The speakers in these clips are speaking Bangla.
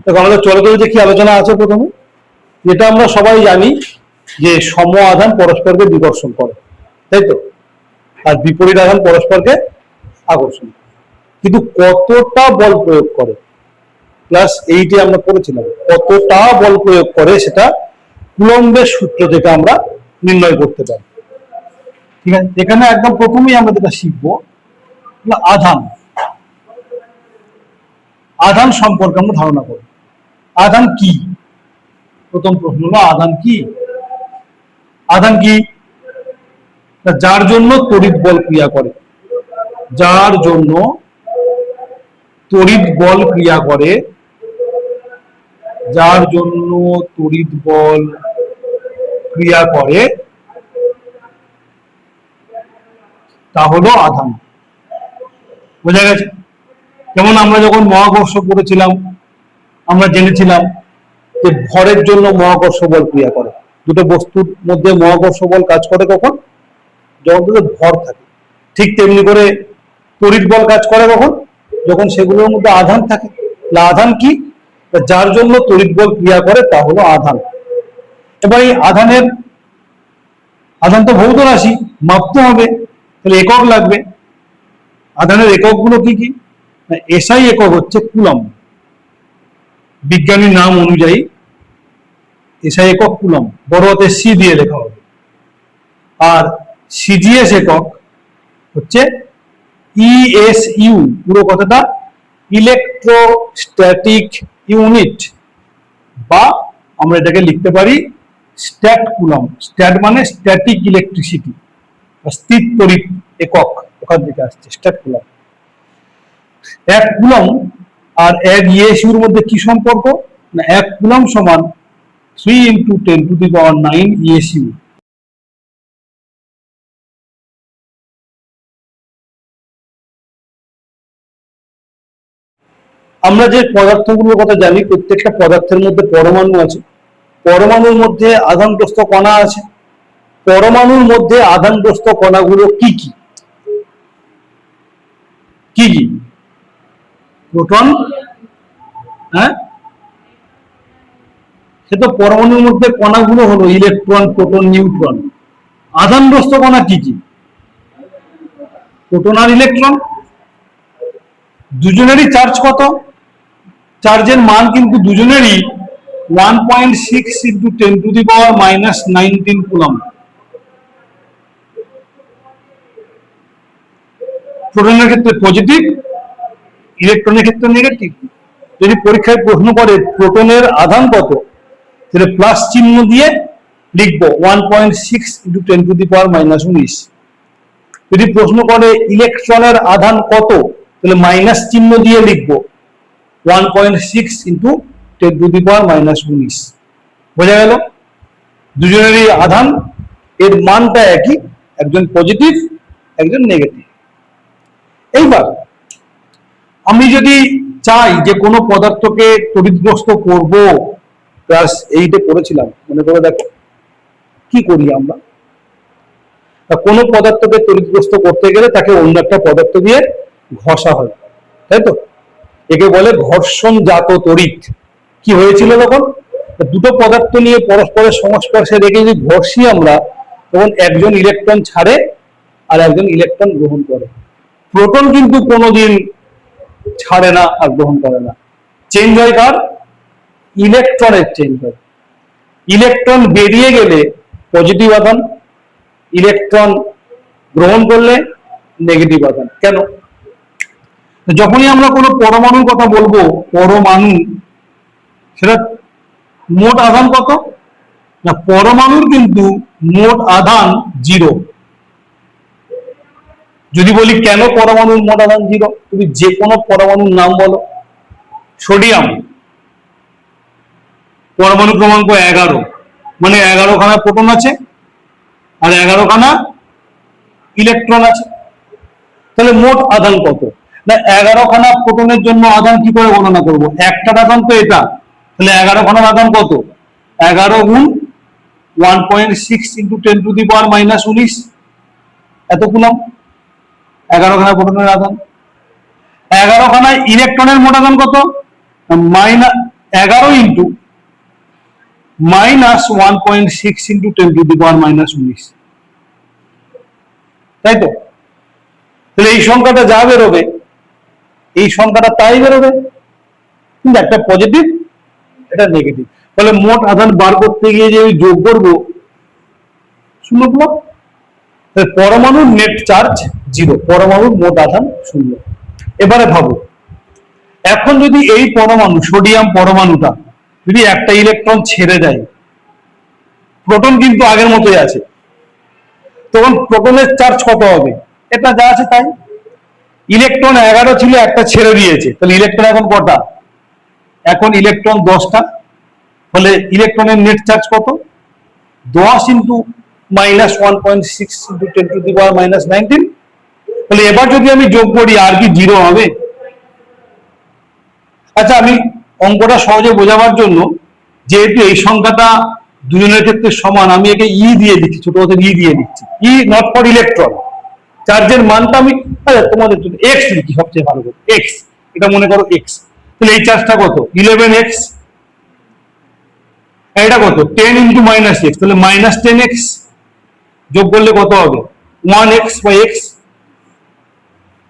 দেখো আমাদের চলতরিতে কি আলোচনা আছে প্রথমে, যেটা আমরা সবাই জানি যে সম আধান পরস্পরকে বিকর্ষণ করে, তাই তো, আর বিপরীত আধান পরস্পরকে আকর্ষণ করে। কিন্তু কতটা বল প্রয়োগ করে, ক্লাস 8-এ আমরা পড়েছিলাম, কতটা বল প্রয়োগ করে সেটা কুলম্বের সূত্র থেকে আমরা নির্ণয় করতে পারি। ঠিক আছে, এখানে একদম প্রথমেই আমরা যেটা শিখবো আধান। আধান সম্পর্কে আমরা ধারণা করব। আধান কি? প্রথম প্রশ্ন হলো আধান কি? আধান কি? যার জন্য তড়িৎ বল ক্রিয়া করে, যার জন্য তড়িৎ বল ক্রিয়া করে, যার জন্য তড়িৎ বল ক্রিয়া করে, তা হলো আধান। বোঝা গেছে? যেমন আমরা যখন মহাকর্ষ পড়েছিলাম, আমরা জেনেছিলাম যে ভরের জন্য মহাকর্ষ বল ক্রিয়া করে। দুটো বস্তুর মধ্যে মহাকর্ষ বল কাজ করে কখন? যখন তাদের ভর থাকে। ঠিক তেমনি করে তড়িৎ বল কাজ করে কখন? যখন সেগুলোর মধ্যে আধান থাকে। আধান কি? যার জন্য তড়িৎ বল ক্রিয়া করে তা হলো আধান। এবার এই আধান তো ভৌত রাশি, মাপতে হবে, তাহলে একক লাগবে। আধানের এককগুলো কি কি? এসআই একক হচ্ছে কুলম্ব, বিজ্ঞানীর নাম অনুযায়ী এসআই একক কুলম্ব, বড় হাতে সি দিয়ে লেখা হবে। আর সিজিএস একক হচ্ছে ইএসইউ, পুরো কথাটা ইলেকট্রোস্ট্যাটিক ইউনিট, বা আমরা এটাকে লিখতে পারি স্ট্যাট কুলম্ব। স্ট্যাট মানে স্ট্যাটিক ইলেকট্রিসিটি, স্থির তড়িৎ একক, ওখান থেকে আসছে স্ট্যাট কুলম্ব। এক কুলম্ব আর এক ইএসইউর মধ্যে কি সম্পর্ক? না, এক কুলম্ব সমান 3 × 10⁹ ইএসইউ। আমরা যে পদার্থগুলোর কথা জানি, প্রত্যেকটা পদার্থের মধ্যে পরমাণু আছে, পরমাণুর মধ্যে আধানগ্রস্ত কণা আছে। পরমাণুর মধ্যে আধানগ্রস্ত কণাগুলো কি কি? কি কি? প্রোটন, হ্যাঁ, সে তো পরমাণুর মধ্যে কণাগুলো হলো ইলেকট্রন, প্রোটন, নিউট্রন। আধানগ্রস্ত কণা কি কি? প্রোটন আর ইলেকট্রন। দুজনেরই চার্জ কত? চার্জের মান কিন্তু দুজনেরই 1.6 × 10⁻⁻19 কুলম্ব। প্রোটনের ক্ষেত্রে পজিটিভ, ইলেকট্রনের ক্ষেত্রে নেগেটিভ। যদি পরীক্ষায় প্রশ্ন করে প্রোটনের আধান কত, তাহলে প্লাস চিহ্ন দিয়ে লিখবো 1.6 × 10⁻⁻19। যদি প্রশ্ন করে ইলেকট্রনের আধান কত, তাহলে মাইনাস চিহ্ন দিয়ে লিখবো 1.6 × 10⁻⁻19। বোঝা গেল? দুজনেরই আধান, এর মানটা একই, একজন পজিটিভ, একজন নেগেটিভ। এইবার আমি যদি চাই যে কোনো পদার্থকে তড়িৎগ্রস্ত করব, ক্লাস 8-এ পড়েছিলাম, মনে করে দেখো কি করি আমরা। কোনো পদার্থকে তড়িৎগ্রস্ত করতে গেলে তাকে অন্য একটা পদার্থ দিয়ে ঘষা হয়, তাই তো? একে বলে ঘর্ষণজাত তড়িৎ। কি হয়েছিল তখন? দুটো পদার্থ নিয়ে পরস্পরের সংস্পর্শে রেখে যদি ঘষি আমরা, তখন একজন ইলেকট্রন ছাড়ে আর একজন ইলেকট্রন গ্রহণ করে। প্রোটন কিন্তু কোনোদিন ছাড়ে না আর গ্রহণ করে না। চেঞ্জ হয় কার? ইলেকট্রনের চেঞ্জ হয়। ইলেকট্রন বেরিয়ে গেলে পজিটিভ আধান, ইলেকট্রন গ্রহণ করলে নেগেটিভ আধান। কেন? যখনই আমরা কোনো পরমাণুর কথা বলবো, পরমাণু, সেটা মোট আধান কত? না, পরমাণুর কিন্তু মোট আধান 0। যদি বলি কেন পরমাণুর মোট আধান 0, তুমি যে কোনো পরমাণুর নাম বলো। সোডিয়াম, পরমাণু ক্রমাঙ্ক 11, মানে 11 খানা প্রোটন আছে আর 11 খানা ইলেকট্রন আছে। তাহলে মোট আধান কত? না, 11 খানা প্রোটনের জন্য আধান কি করে গণনা করব? একটার আধান তো এটা, তাহলে 11 খানার আধান কত? 11 × 1.6 × 10⁻⁻19, এত কুলম্ব 11 খানা প্রোটনের আধান। 11 খানা ইলেকট্রনের মোট আধান কত? 11 ইন্টু -1.6 ইন্টু 10⁻⁻19, তাই তো? তাহলে এই সংখ্যাটা যা বেরোবে এই সংখ্যাটা তাই বেরোবে, কিন্তু একটা পজিটিভ এটা নেগেটিভ। তাহলে মোট আধান বার করতে গিয়ে যে আমি যোগ করবো 0 পরমাণুর নেট চার্জ 0, পরমাণুর মোট আধান 0। এবারে ভাবো, এখন যদি এই পরমাণু সোডিয়াম পরমাণুটা যদি একটা ইলেকট্রন ছেড়ে দেয়, প্রোটন কিন্তু আগের মতোই আছে, তখন প্রোটনের চার্জ কত হবে? এটা যা আছে তাই। ইলেকট্রন 11 ছিল, একটা ছেড়ে দিয়েছে, তাহলে ইলেকট্রন এখন কটা? এখন ইলেকট্রন 10টা। ফলে ইলেকট্রনের নেট চার্জ কত? 10 ইন্টু -1.6 ইন্টু 10⁻⁻19। তাহলে এবার যদি আমি যোগ করি আর কি 0 হবে? আচ্ছা, আমি অঙ্কটা সহজে বোঝাবার জন্য, যেহেতু এই সংখ্যাটা দুজনের ক্ষেত্রে সমান, আমি একে ই দিয়ে দিচ্ছি, ছোট হাতের ই দিয়ে দিচ্ছি, ই নট ফর ইলেকট্রন। চার্জের মানটা আমি তোমাদের জন্য এক্স লিখি, সবচেয়ে ভালো করে এক্স, এটা মনে করো এক্স। তাহলে এই চার্জটা কত? 11x। এটা কত? 10 ইন্টু -x, তাহলে -10x যোগ করলে কত হবে? 1x by x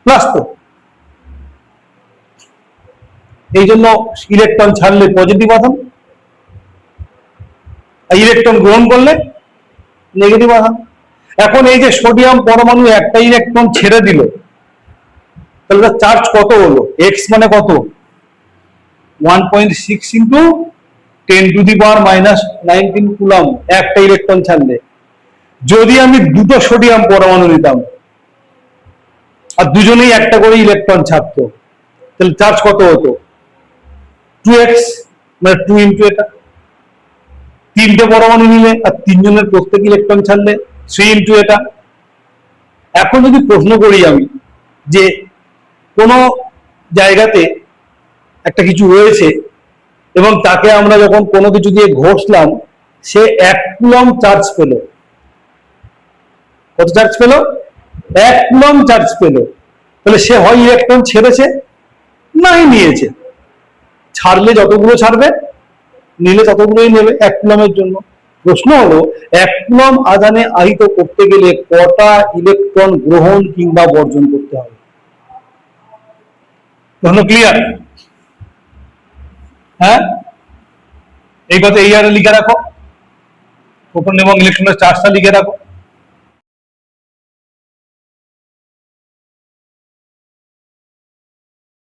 plus. তো এই জন্য ইলেকট্রন ছাড়লে পজিটিভ আধান, আর ইলেকট্রন গ্রহণ করলে নেগেটিভ আধান। এখন এই যে সোডিয়াম পরমাণু একটা ইলেকট্রন ছেড়ে দিল, তাহলে চার্জ কত হলো? এক্স মানে কত? 1.6 ইন্টু 10⁻⁻19 কুলম, একটা ইলেকট্রন ছাড়লে। যদি আমি দুটো সোডিয়াম পরমাণু নিতাম আর দুজনেই একটা করে ইলেকট্রন ছাড়তো, তাহলে চার্জ কত হতো? 2x, মানে 2 ইন্টু এটা। তিনটে পরমাণু নিলে আর তিনজনের প্রত্যেক ইলেকট্রন ছাড়লে 3 ইন্টু এটা। এখন যদি প্রশ্ন করি আমি যে কোনো জায়গাতে একটা কিছু রয়েছে এবং তাকে আমরা যখন কোনো কিছু দিয়ে ঘষলাম, সে 1 কুলম চার্জ পেল। কত চার্জ পেল? 1 কুলম চার্জ পেল। তাহলে সে হয় ইলেকট্রন ছেড়েছে, নাই নিয়েছে। ছাড়লে যতগুলো ছাড়বে, নিলে ততগুলোই নেবে 1 কুলমের জন্য। প্রশ্ন হলো 1 কুলম আধানে আহিত করতে গেলে কটা ইলেকট্রন গ্রহণ কিংবা বর্জন করতে হবে? প্রশ্ন ক্লিয়ার? হ্যাঁ, এই কথা এই আরে লিখে রাখো, প্রোটন এবং ইলেকট্রনের চার্জটা লিখে রাখো।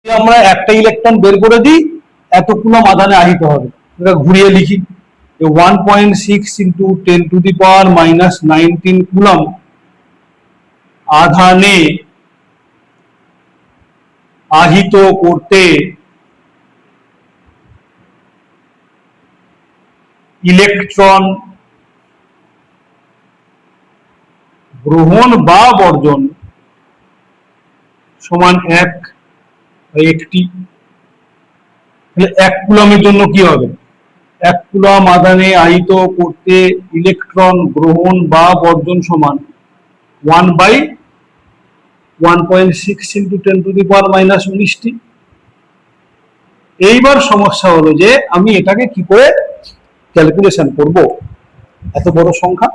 আমরা একটা ইলেকট্রন বের করে দিই, এত কুলম আধানে আহিত হবে। এটা ঘুরিয়ে লিখি, 1.6 ইন্টু 10⁻⁻19 কুলম আধানে আহিত করতে ইলেকট্রন গ্রহণ বা বর্জন সমান 1/একটি। তাহলে 1 কুলমের জন্য কি হবে? 1 কুলম আধানে আহিত করতে ইলেকট্রন গ্রহণ বা বর্জন সমান 1/1.6 ইন্টু 10⁻⁻19টি। এইবার সমস্যা হলো যে আমি এটাকে কি করে ক্যালকুলেশন করব, এত বড় সংখ্যা।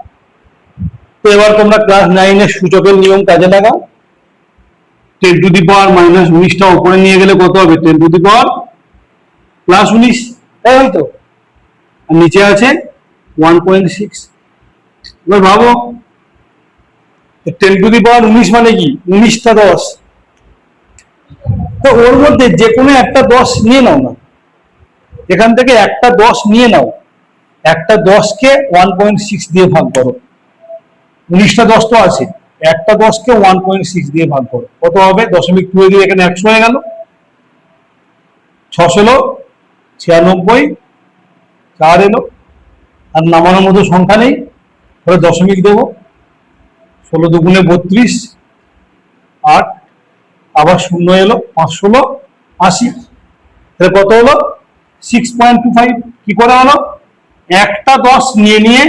তো এবার তোমরা ক্লাস 9-এর সূচকের নিয়ম কাজে লাগাও। 10⁻⁻19টা উপরে নিয়ে গেলে কত হবে? 10⁻+19, তাই হয়তো। আর নিচে আছে 1.6। এবার ভাবো 10⁻19 মানে কি? 19টা 10। তো ওর মধ্যে যে কোনো একটা 10 নিয়ে নাও না, এখান থেকে একটা 10 নিয়ে নাও, একটা 10কে 1.6 দিয়ে ভাগ করো। 19টা 10 তো আছে, একটা 10কে 1.6 দিয়ে ভাগ করো, কত হবে? 0.2 দিয়ে এখানে 100 হয়ে গেল, 6 এলো, 96, 4 এলো, আর নামানোর মতো সংখ্যা নেই, তাহলে দশমিক দেবো। 16 দুগুণে 32, 8, আবার 0 এলো, 5 16, 80, তাহলে কত হলো? 6.25। কি করে হলো? একটা 10 নিয়ে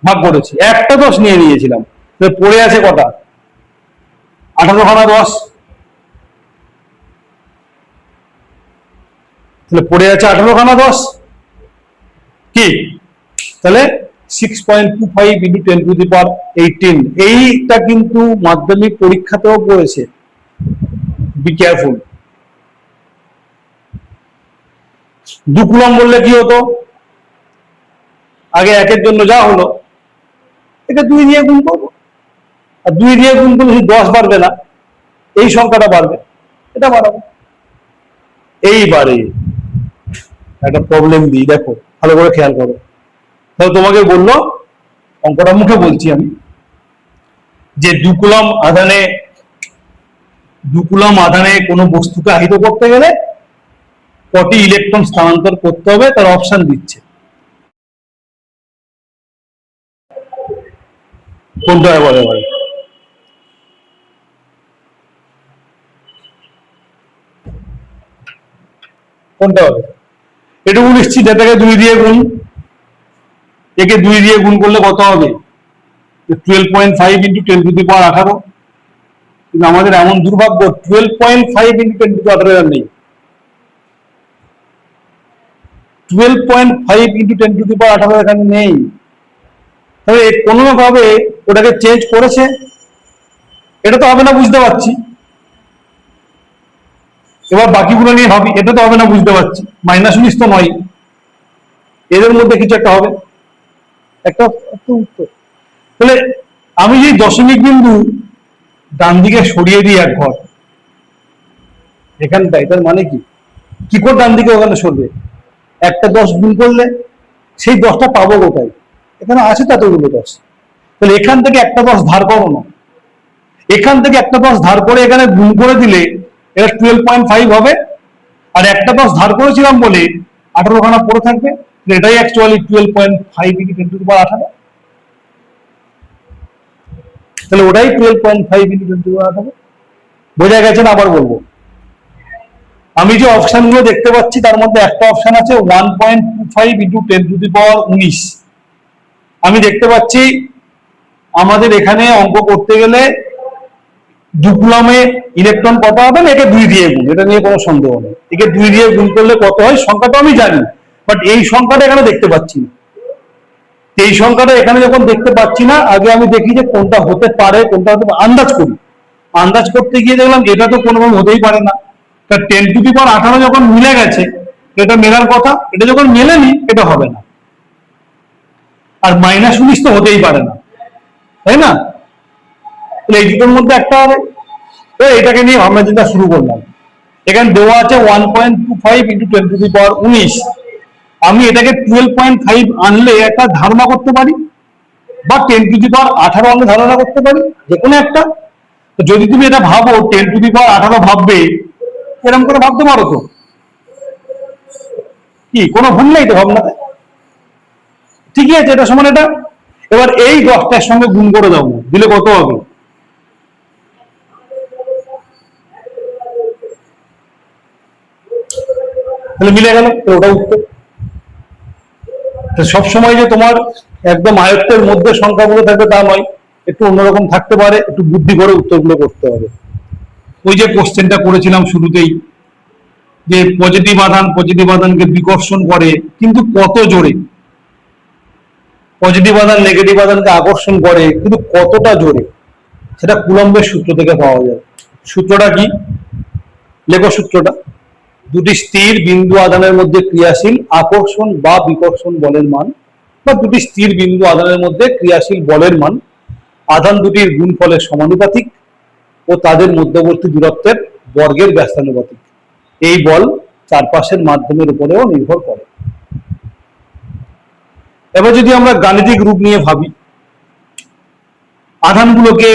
ভাগ করেছি, একটা 10 নিয়ে নিয়েছিলাম, পড়ে আছে কটা? 18খানা 10। তাহলে পড়ে আছে 18 খানা 10 কি, তাহলে 6.25 into 10⁻18। এইটা কিন্তু মাধ্যমিক পরীক্ষাতেও পড়েছে, বি কেয়ারফুল। 2 কুলম্ব বললে কি হতো, আগে 1 এর জন্য যা হলো এটা 2 দিয়ে গুণ করবো, আর 2 দিয়ে গুণ করলে 10 বাড়বে না, এই সংখ্যাটা বাড়বে, এটা বাড়াবো। এইবারে একটা প্রবলেম দিই, দেখো ভালো করে খেয়াল করো। তাহলে তোমাকে বললো, অঙ্কটা মুখে বলছি আমি, যে 2 কুলম্ব আধানে কোনো বস্তুকে আহিত করতে গেলে কটি ইলেকট্রন স্থানান্তর করতে হবে তার অপশন দিচ্ছে। কোনটা হবে বলে এবারে? কোনটা হবে? এটুকু নিশ্চিত, এটাকে 2 দিয়ে গুণ, একে 2 দিয়ে গুণ করলে কত হবে? 12.5 into 10⁻18। কিন্তু আমাদের এমন দুর্ভাগ্য, 12.5 into 10⁻18 নেই, 12.5 into 10⁻18 এখানে নেই। তবে কোনো ভাবে ওটাকে চেঞ্জ করেছে, এটা তো হবে না বুঝতে পারছি। এবার বাকিগুলো নিয়ে ভাবি, এটা তো হবে না বুঝতে পারছি, -19 তো নয়, এদের মধ্যে কিছু একটা হবে, একটা উত্তর। তাহলে আমি যদি দশমিক বিন্দু ডান দিকে সরিয়ে দিই 1 ঘর এখানটা, এটার মানে কি করে ডান দিকে ওখানে সরবে? একটা 10 গুণ করলে সেই 10টা পাবো কোথায়? এখানে আছে ততগুলো 10। তাহলে এখান থেকে একটা 10 ধার করো না, এখান থেকে একটা 10 ধার করে এখানে গুণ করে দিলে এটা 12.5 হবে, আর একটা 10 ধার করেছিলাম বলে 18 খানা পড়ে থাকবে, এটাই অ্যাকচুয়ালি 12.5 into 10⁻18। তাহলে ওটাই 12.5 into 10⁻18। বোঝা গেছে না? আবার বলবো, আমি যে অপশন গুলো দেখতে পাচ্ছি তার মধ্যে একটা অপশন আছে 1.25 into 10⁻19। আমি দেখতে পাচ্ছি আমাদের এখানে অঙ্ক করতে গেলে 2 কুলম্বে ইলেকট্রন কত হবে না, একে 2 দিয়ে গুণ, এটা নিয়ে কোনো সন্দেহ নেই। একে 2 দিয়ে গুণ করলে কত হয় সংখ্যাটা আমি জানি, বাট এই সংখ্যাটা এখানে দেখতে পাচ্ছি না। এই সংখ্যাটা এখানে যখন দেখতে পাচ্ছি না, আগে আমি দেখি যে কোনটা হতে পারে, কোনটা হতে পারে, আন্দাজ করি। আন্দাজ করতে গিয়ে দেখলাম এটা তো কোনোভাবে হতেই পারে না, তা 10⁻18 যখন মিলে গেছে এটা মেলার কথা, এটা যখন মেলেনি এটা হবে না। আর -19 তো হতেই পারে না, তাই না? এই দুটোর মধ্যে একটা হবে। এটাকে নিয়ে ভাবনা চিন্তা শুরু করলাম। এখানে দেওয়া আছে 1.25 into 10⁻19। আমি এটাকে 12.5 আনলে একটা ধারণা করতে পারি, বা 10⁻18 আনলে ধারণা করতে পারি, যে কোনো একটা। যদি তুমি এটা ভাবো 10⁻18 ভাববে, এরকম করে ভাবতে পারো তো, কি কোনো ভুল নেই তো ভাবনাতে? ঠিকই আছে, এটা সমান এটা। এবার এই 10টার সঙ্গে গুণ করে দাও, দিলে কত হবে? তাহলে মিলে গেল, ওটা উত্তর। সবসময় যে তোমার একদম আয়ত্তের মধ্যে সংখ্যাগুলো থাকবে তা নয়, একটু অন্যরকম থাকতে পারে, একটু বুদ্ধি করে উত্তরগুলো করতে হবে। ওই যে কোশ্চেনটা করেছিলাম শুরুতেই, যে পজিটিভ আধানকে বিকর্ষণ করে, কিন্তু কত জোরে? পজিটিভ আধান নেগেটিভ আধানকে আকর্ষণ করে, কিন্তু কতটা জোরে? সেটা কুলম্বের সূত্র থেকে পাওয়া যায়। সূত্রটা কি? লেখো সূত্রটা। দুটি স্থির বিন্দু আধানের মধ্যে ক্রিয়াশীল আকর্ষণ বা বিকর্ষণ বলের মান, বা দুটি স্থির বিন্দু আধানের মধ্যে ক্রিয়াশীল বলের মান আধান দুটির গুণফলের সমানুপাতিক ও তাদের মধ্যবর্তী দূরত্বের বর্গের ব্যস্তানুপাতিক। এই বল চারপাশের মাধ্যমের উপরেও নির্ভর করে। এবার যদি আমরা গাণিতিক রূপ নিয়ে ভাবি, আধানগুলোকে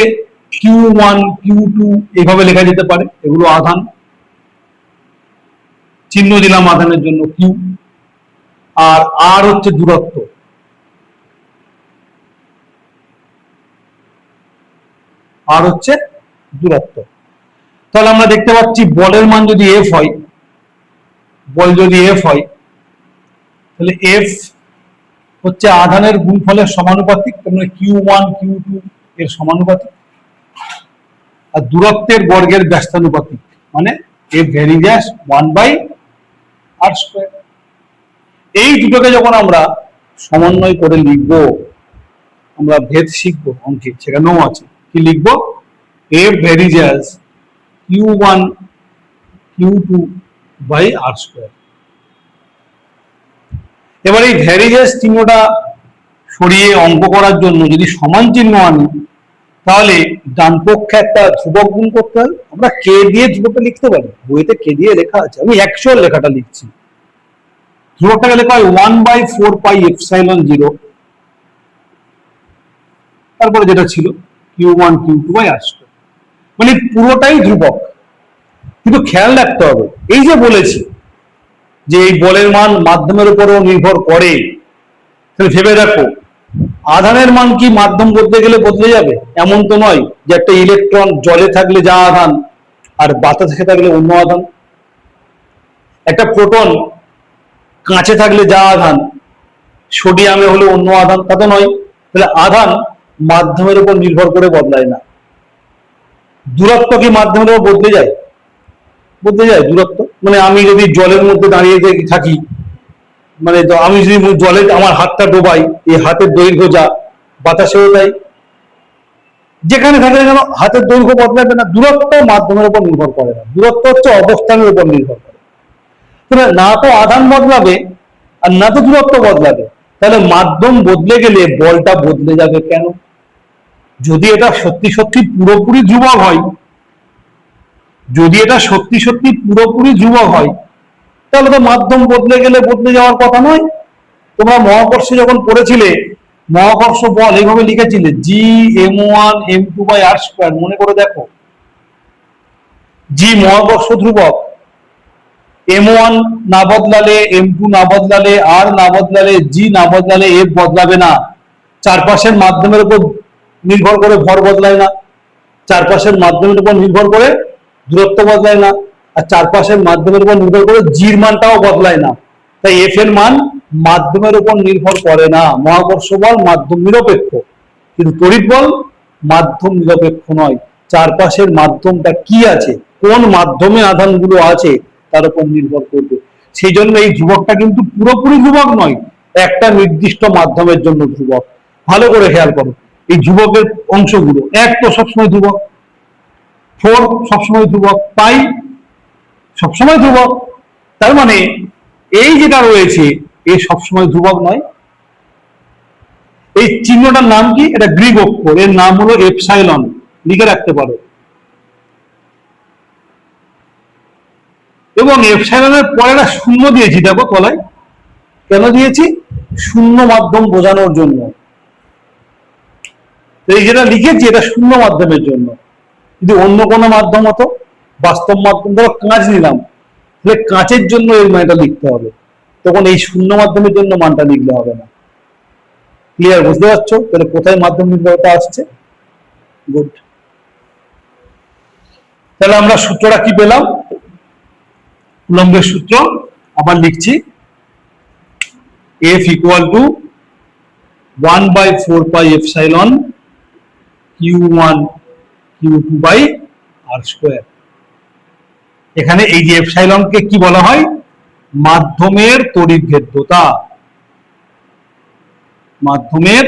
Q1 Q2 এইভাবে লেখা যেতে পারে। এগুলো আধান, চিহ্ন দিলাম আধানের জন্য Q, আর R হচ্ছে দূরত্ব। আর হচ্ছে দূরত্ব। তাহলে আমরা দেখতে পাচ্ছি বলের মান যদি F হয়, বল যদি F হয়, তাহলে F হচ্ছে আধানের গুণফলের সমানুপাতিক, মানে Q1 Q2 এর সমানুপাতিক, আর দূরত্বের বর্গের ব্যস্তানুপাতিক, মানে F ভ্যারি ড্যাশ 1/r আর স্কোয়ার। এই দুটোকে যখন আমরা সমন্বয় করে লিখবো, আমরা ভেদ শিখবো অঙ্কে, সেখানেও আছে কি লিখবো, F varies as Q1 Q2 by r square. এবার এই ভ্যারিজেস চিহ্নটা সরিয়ে অঙ্ক করার জন্য যদি সমান চিহ্ন আনি, তাহলে ডান পক্ষে একটা ধ্রুবক গুণ করতে হবে। আমরা কে দিয়ে ধ্রুবকটা লিখতে পারি, বইতে কে দিয়ে লেখা আছে, আমি অ্যাকচুয়াল লেখাটা লিখছি। ধ্রুবকটাকে লেখা হয় 1/4πε0, তারপরে যেটা ছিল Q1 Q2 by r square, মানে পুরোটাই ধ্রুবক। কিন্তু খেয়াল রাখতে হবে, এই যে বলেছি যে এই বলের মান মাধ্যমের উপরও নির্ভর করে, তাহলে ভেবে দেখো আধানের মান কি মাধ্যম বদলে গেলে বদলে যাবে? এমন তো নয় যে একটা ইলেকট্রন জলে থাকলে যা আধান আর বাতাসে থাকলে অন্য আধান, একটা প্রোটন কাঁচে থাকলে যা আধান সোডিয়ামে হলে অন্য আধান, তা তো নয়। তাহলে আধান মাধ্যমের উপর নির্ভর করে বদলায় না। দূরত্ব কি মাধ্যমের উপর বদলে যায়? বদলে যায় দূরত্ব। মানে আমি যদি জলের মধ্যে দাঁড়িয়ে থাকি, মানে আমি যদি জলে আমার হাতটা ডোবাই, এই হাতের দৈর্ঘ্য যা বাতাসেও তাই, যেখানে থাকে না কেন হাতের দৈর্ঘ্য বদলাবে না। দূরত্ব মাধ্যমের উপর নির্ভর করে না, দূরত্ব হচ্ছে অবস্থানের উপর নির্ভর করে। তাহলে না তো আধান বদলাবে আর না তো দূরত্ব বদলাবে, তাহলে মাধ্যম বদলে গেলে বলটা বদলে যাবে কেন? যদি এটা সত্যি সত্যি পুরোপুরি ধ্রুবক হয়, যদি এটা সত্যি সত্যি পুরোপুরি ধ্রুবক হয়, তাহলে তো মাধ্যম বদলে গেলে বদলে যাওয়ার কথা নয়। তোমরা মহাকর্ষে যখন পড়েছিলে, মহাকর্ষ বল এইভাবে লিখেছিলে Gm1m2/r², মনে করে দেখো। জি মহাকর্ষ ধ্রুবক, m1 না বদলালে, m2 না বদলালে, r না বদলালে, g না বদলালে f বদলাবে না। চারপাশের মাধ্যমের উপর নির্ভর করে ভর বদলায় না, চারপাশের মাধ্যমের উপর নির্ভর করে দূরত্ব বদলায় না, আর চারপাশের মাধ্যমের উপর নির্ভর করে জির মানটাও বদলায় না। তাই এফ এর মান মাধ্যমের উপর নির্ভর করে না। মহাকর্ষ বল মাধ্যম নিরপেক্ষ, কিন্তু তড়িৎ বল মাধ্যম নিরপেক্ষ নয়। চারপাশের মাধ্যমটা কি আছে, কোন মাধ্যমে আধানগুলো আছে তার উপর নির্ভর করবে। সেই জন্য এই ধ্রুবকটা কিন্তু পুরোপুরি ধ্রুবক নয়, একটা নির্দিষ্ট মাধ্যমের জন্য ধ্রুবক। ভালো করে খেয়াল করো, এই ধ্রুবকের অংশগুলো, এক তো সবসময় ধ্রুবক, 4 সবসময় ধ্রুবক, পাই সবসময় ধ্রুবক। তার মানে এই যেটা রয়েছে এই সবসময় ধ্রুবক নয়। এই চিহ্নটার নাম কি? এটা গ্রিক অক্ষর, এর নাম হলো এপসাইলন, লিখে রাখতে পারো। এবং এপসাইলনের পরে একটা শূন্য দিয়েছি, দেখো তলায়। কেন দিয়েছি? শূন্য মাধ্যম বোঝানোর জন্য। এই যেটা লিখেছি এটা শূন্য মাধ্যমের জন্য। যদি অন্য কোনো মাধ্যম হতো, বাস্তব মাধ্যম, ধরো কাঁচ নিলাম, তাহলে কাঁচের জন্য এই মানটা লিখতে হবে, তখন এই শূন্য মাধ্যমের জন্য মানটা লিখলে হবে না। ক্লিয়ার? বুঝতে পারছো তাহলে কোথায় মাধ্যম নির্ভরতা আসছে? গুড। তাহলে আমরা সূত্রটা কি পেলাম? কুলম্বের সূত্র আবার লিখছি, F = 1/4πε Q1 Q2/r²। এখানে এই যে এপসাইলনকে কি বলা হয়? মাধ্যমের তড়িৎ ভেদ্যতা। মাধ্যমের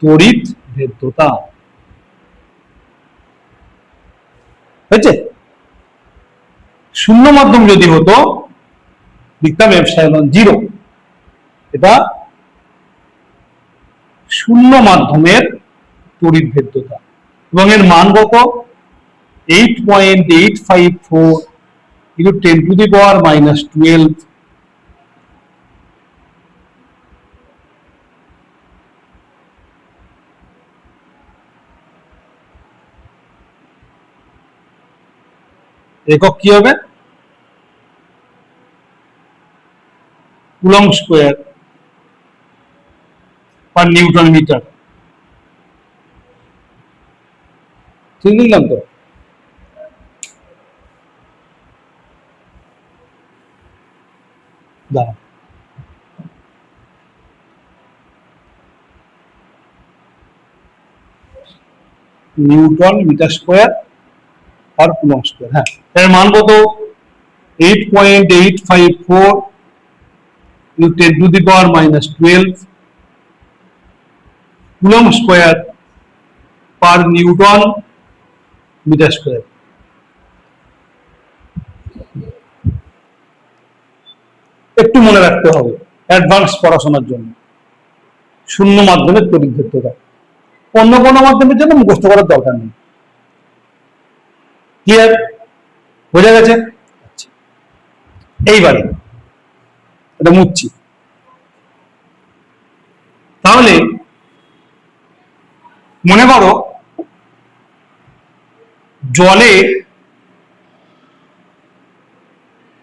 তড়িৎ ভেদ্যতা হয়েছে। শূন্য মাধ্যম যদি হতো লিখতাম ε0। এটা শূন্য মাধ্যমের তড়িৎ ভেদ্যতা, এবং এর মান কত? 8.854 × 10⁻⁻12। একক কি হবে? Coulomb square per newton metre. ঠিক লিখলাম তো? দাঁড়া, নিউটন মিটার স্কয়ার আর কুলম্ব স্কয়ার। হ্যাঁ, এর মান কত? 8.854 into 10 to the power minus 12 coulomb square per Newton meter square. একটু মনে রাখতে হবে অ্যাডভান্স পড়াশোনার জন্য, শূন্য মাধ্যমের তড়িৎভেদ্যতা, অন্য কোনো মাধ্যমের জন্য মুখস্থ করার দরকার নেই। ক্লিয়ার? বোঝা গেছে? এইবারে এটা মুছছি। তাহলে মনে করো জলে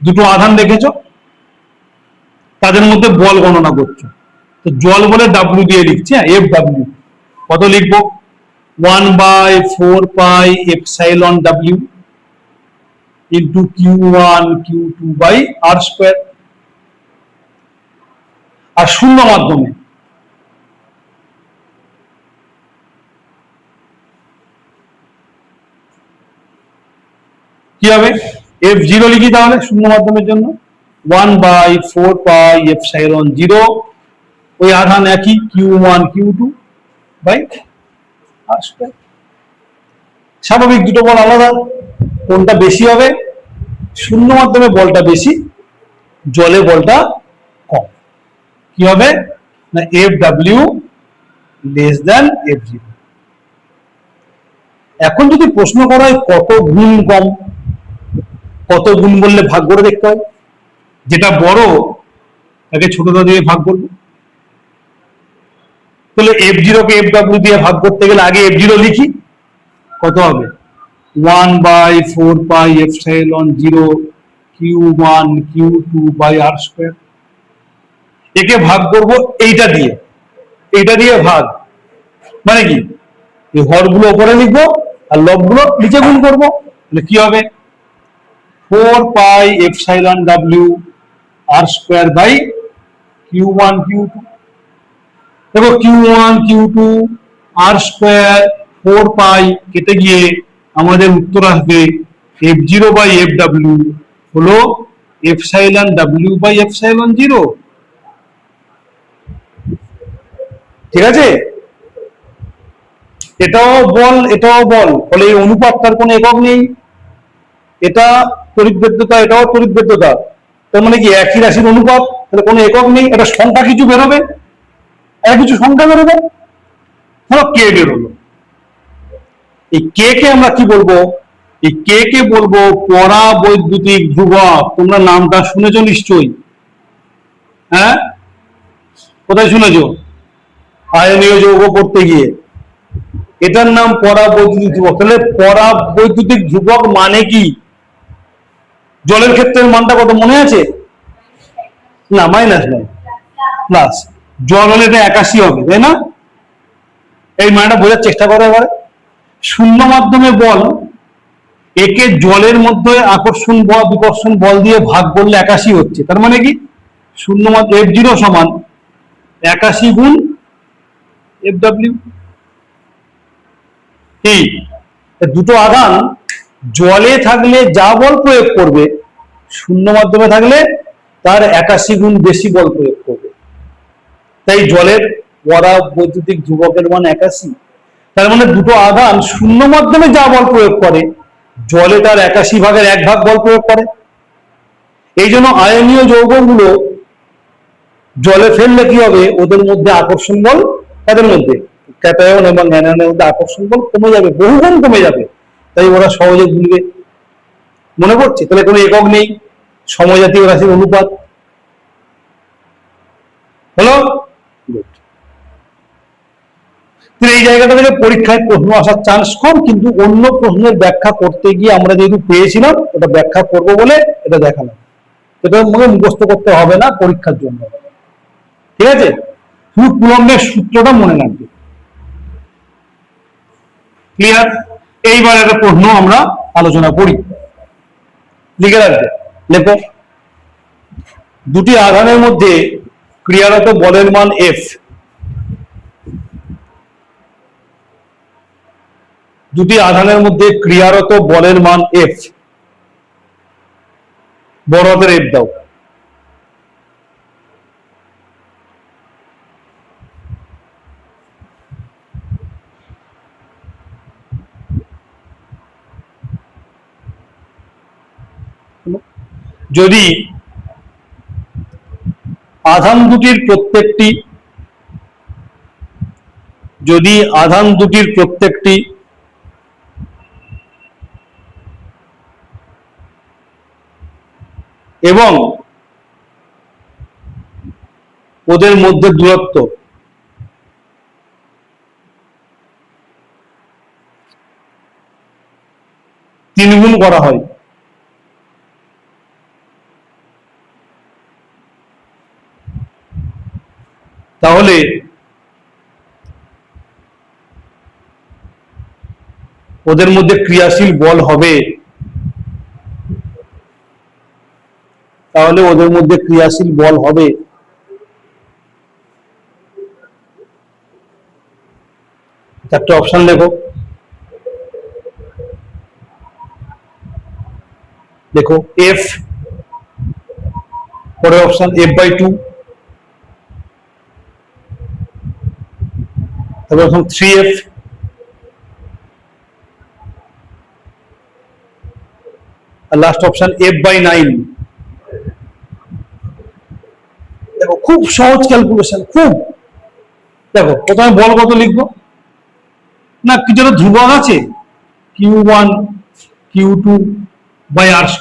দুটো আধান রেখেছ, তাদের মধ্যে বল গণনা করছো, তো জল বলে ডাব্লিউ দিয়ে লিখছি, এফ ডাব্লিউ কত লিখবো? 1/4 pi epsilon W into Q1 Q2 by r square. আর শূন্য মাধ্যমে কি হবে? F0 লিখি তাহলে শূন্য মাধ্যমের জন্য 1/4 পাই এপসাইলন 0, ওই আধান একই Q1 Q2 by r square. স্বাভাবিক দুটো বল আলাদা, কোনটা বেশি হবে? শূন্য মাধ্যমে বলটা বেশি, জলে বলটা কম। কি হবে না F W less than F0। এখন যদি প্রশ্ন করা হয় কত গুণ কম, কত গুণ বললে ভাগ করে দেখতে হয়, যেটা বড় তাকে ছোটটা দিয়ে ভাগ করবো। তাহলে F0 কে FW দিয়ে ভাগ করতে গেলে আগে F0 লিখি, কত হবে? 1/4 pi epsilon 0 Q1 Q2 by r square. একে ভাগ করব এইটা দিয়ে ভাগ, মানে কি এই হরগুলো উপরে লিখবো আর লবগুলো নিচে গুণ করবো, তাহলে কি হবে? 4 pi epsilon W r square by Q1 Q2। দেখো Q1 Q2 আর স্কোয়ার 4 পাই কেটে গিয়ে আমাদের উত্তর আসবে F0 বাই FW হলো এপসাইলন ডাব্লিউ বাই এপসাইলন 0। ঠিক আছে? এটাও বল এটাও বল, ফলে এই অনুপাতটার কোনো একক নেই। এটা তড়িৎভেদ্যতা, এটাও তড়িৎভেদ্যতা, তার মানে কি একই রাশির অনুপাত, তাহলে কোনো একক নেই। এটা সংখ্যা কিছু বেরোবে, কিছু সংখ্যা বেরোবে, ধরো কে বেরোলো। এই কে কে আমরা কি বলবো? এই কে কে বলবো পরাবৈদ্যুতিক ধ্রুবক। তোমরা নামটা শুনেছো নিশ্চয়ই, হ্যাঁ? কোথায় শুনেছো? আয়নীয় যৌগ পড়তে গিয়ে। এটার নাম পরাবৈদ্যুতিক ধ্রুবক। তাহলে পরাবৈদ্যুতিক ধ্রুবক মানে কি? জলের ক্ষেত্রের মানটা কত মনে আছে? না, মাইনাস নয়, প্লাস। জল হলে এটা 81 হবে, তাই না? এই মানটা বোঝার চেষ্টা করো এবারে। শূন্য মাধ্যমে বল, একে জলের মধ্যে আকর্ষণ বল বিকর্ষণ বল দিয়ে ভাগ করলে 81 হচ্ছে। তার মানে কি শূন্য মাধ্যমে F0 সমান 81 গুণ FW। কি দুটো আধান জলে থাকলে যা বল প্রয়োগ করবে, শূন্য মাধ্যমে থাকলে তার 81 গুণ বেশি বল প্রয়োগ করবে। তাই জলের পরাবৈদ্যুতিক ধ্রুবকের মান 81। তার মানে দুটো আধান শূন্য মাধ্যমে যা বল প্রয়োগ করে, জলে তার 81 ভাগের 1 ভাগ বল প্রয়োগ করে। এই জন্য আয়নীয় যৌগগুলো জলে ফেললে কি হবে? ওদের মধ্যে আকর্ষণ বল, তাদের মধ্যে ক্যাটায়ন এবং অ্যানায়নের মধ্যে আকর্ষণ বল কমে যাবে, বহুগুণ কমে যাবে। তাই ওরা সহজে ভুলবে। মনে পড়ছে? তাহলে কোনো একক নেই, সমজাতীয় রাশির অনুপাত হলো। এই জায়গাটা থেকে পরীক্ষায় প্রশ্ন আসার চান্স কম, কিন্তু অন্য প্রশ্নের ব্যাখ্যা করতে গিয়ে আমরা যেহেতু পেয়েছিলাম, ওটা ব্যাখ্যা করব বলে এটা দেখালাম। এটা মনে মুখস্থ করতে হবে না পরীক্ষার জন্য, ঠিক আছে? শুধু কুলম্বের সূত্রটা মনে রাখবে। ক্লিয়ার? এইবার একটা প্রশ্ন আমরা আলোচনা করি, লিখে রাখবে। লেখো, দুটি আধানের মধ্যে ক্রিয়ারত বলের মান F। দুটি আধানের মধ্যে ক্রিয়ারত বলের মান F। বড় হাতের এফ দাও। যদি আধান দুটির প্রত্যেকটি এবং ওদের মধ্যে দূরত্ব 3 গুণ করা হয়, তাহলে ওদের মধ্যে ক্রিয়াশীল বল হবে, একটা অপশন লেখো। দেখো এফ, পরের অপশন f/2, তারপর অপশন 3f, আর লাস্ট অপশন f/9। দেখো খুব সহজ ক্যালকুলেশন, খুব। দেখো প্রথমে বল কত লিখবো না, কিছু একটা ধ্রুবক আছে q1 q2/r²,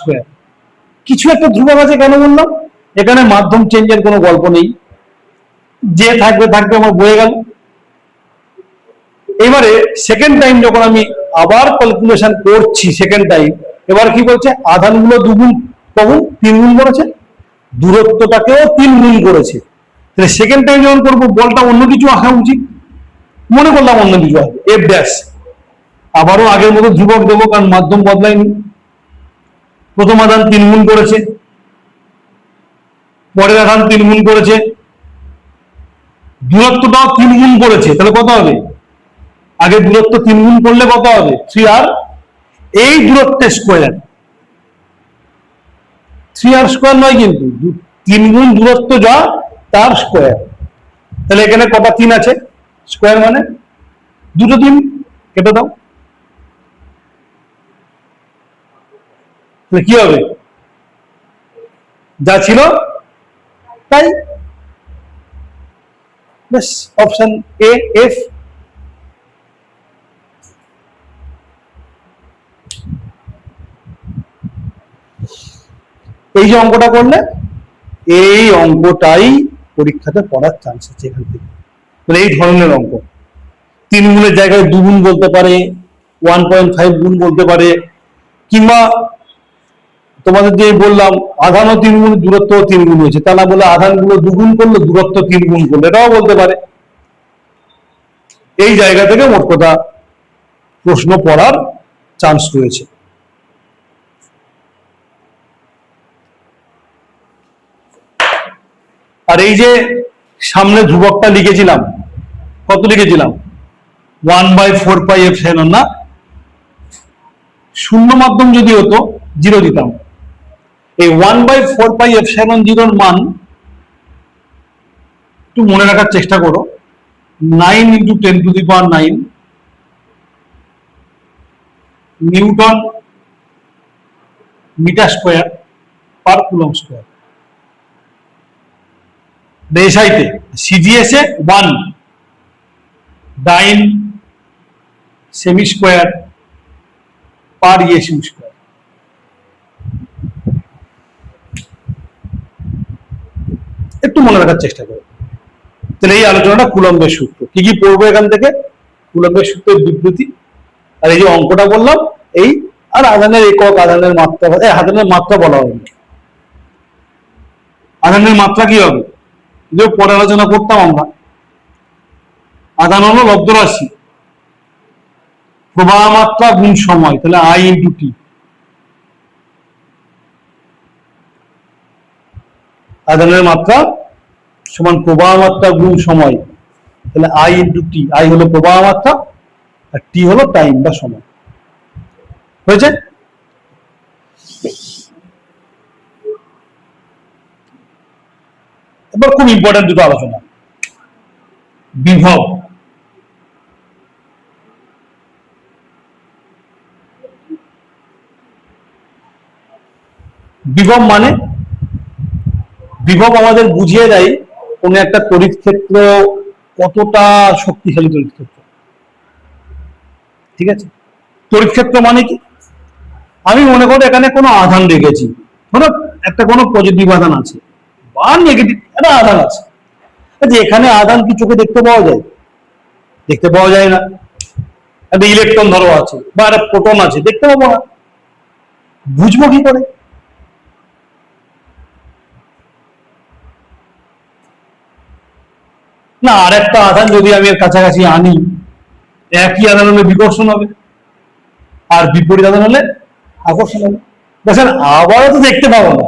কিছু একটা ধ্রুবক আছে। কেন বললাম? এখানে মাধ্যম চেঞ্জের কোনো গল্প নেই, যে থাকবে আমার বয়ে গেল। এবারে সেকেন্ড টাইম যখন আমি আবার ক্যালকুলেশন করছি, সেকেন্ড টাইম এবার কি বলছে, আধানগুলো 2 গুণ কখন 3 গুণ করেছে, দূরত্বটাকেও 3 গুণ করেছে। তাহলে সেকেন্ড টাইম যখন করবো বলটা অন্য কিছু আসা উচিত, মনে করলাম অন্য কিছু আসবে, এফ ড্যাশ। আবারও আগের মতো ধ্রুবক দেবো, কারণ মাধ্যম বদলায়নি। প্রথম আধান 3 গুণ করেছে, পরের আধান 3 গুণ করেছে, দূরত্বটাও 3 গুণ করেছে। তাহলে কত হবে? আগে দূরত্ব 3 গুণ করলে কত হবে? 3r, এই দূরত্বের স্কোয়ার, 3r² নয় কিন্তু, 3 গুণ দূরত্ব যা তার স্কোয়ার। তাহলে এখানে কটা 3 আছে? স্কোয়ার মানে দুটো 3, কেটে দাও। তাহলে কি হবে? যা ছিল তাই। ব্যাস, অপশন এ, এফ। এই যে অঙ্কটা করলে, এই অঙ্কটাই পরীক্ষাতে পড়ার চান্স আছে এখান থেকে। মানে এই ধরনের অঙ্ক 3 গুণের জায়গায় 2 গুণ বলতে পারে, 1.5 গুণ বলতে পারে, কিংবা তোমাদের যে বললাম আধানও 3 গুণ, দূরত্ব 3 গুণ হয়েছে, তা না বলে আধানগুলো 2 গুণ করলো, দূরত্ব 3 গুণ করলো, এটাও বলতে পারে। এই জায়গা থেকে মোট কথা প্রশ্ন পড়ার চান্স রয়েছে। আর এই যে সামনে ধ্রুবকটা লিখেছিলাম, কত লিখেছিলাম? 1/4πε, না? শূন্য মাধ্যম যদি হতো 0 দিতাম। এই 1/4πε মান একটু মনে রাখার চেষ্টা করো। 9 × 10⁹ newton metre square per coulomb square. এসআইতে সিজিএস এ 1 ডাইন সেমি স্কোয়ার পার ইএসইউ স্কোয়ার। একটু মনে রাখার চেষ্টা করো। তাহলে এই আলোচনাটা কুলম্বের সূত্র, কি কি পড়বো এখান থেকে? কুলম্বের সূত্রের বিবৃতি, আর এই যে অঙ্কটা বললাম এই, আর আধানের একক, আধানের মাত্রা, আধানের মাত্রা বলা হয়নি। আধানের মাত্রা কি হবে? যে পরে আলোচনা করতাম আমরা। আধান হলো লব্ধ রাশি, প্রবাহ মাত্রা গুণ সময়, তাহলে I × T। আধানের মাত্রা সমান প্রবাহ মাত্রা গুণ সময়, তাহলে I × T। I হলো প্রবাহ মাত্রা আর T হলো টাইম বা সময়। হয়েছে? এবার খুব ইম্পর্টেন্ট দুটো আলোচনা। বিভব, বিভব মানে বিভব আমাদের বুঝিয়ে দেয় কোন একটা তড়িৎ ক্ষেত্র কতটা শক্তিশালী তড়িৎ ক্ষেত্র। ঠিক আছে, তড়িৎ ক্ষেত্র মানে কি? আমি মনে করি এখানে কোনো আধান রেখেছি, ধরো একটা কোনো পজিটিভ আধান আছে বা নেগেটিভ একটা আধান আছে। আচ্ছা, এখানে আধান কি চোখে দেখতে পাওয়া যায়? দেখতে পাওয়া যায় না। একটা ইলেকট্রন ধরো আছে বা একটা প্রোটন আছে, দেখতে পাবো না। বুঝবো কি করে? না, আর একটা আধান যদি আমি এর কাছাকাছি আনি, একই আধান হলে বিকর্ষণ হবে, আর বিপরীত আধান হলে আকর্ষণ হবে। দেখেন, আবারও তো দেখতে পাবো না।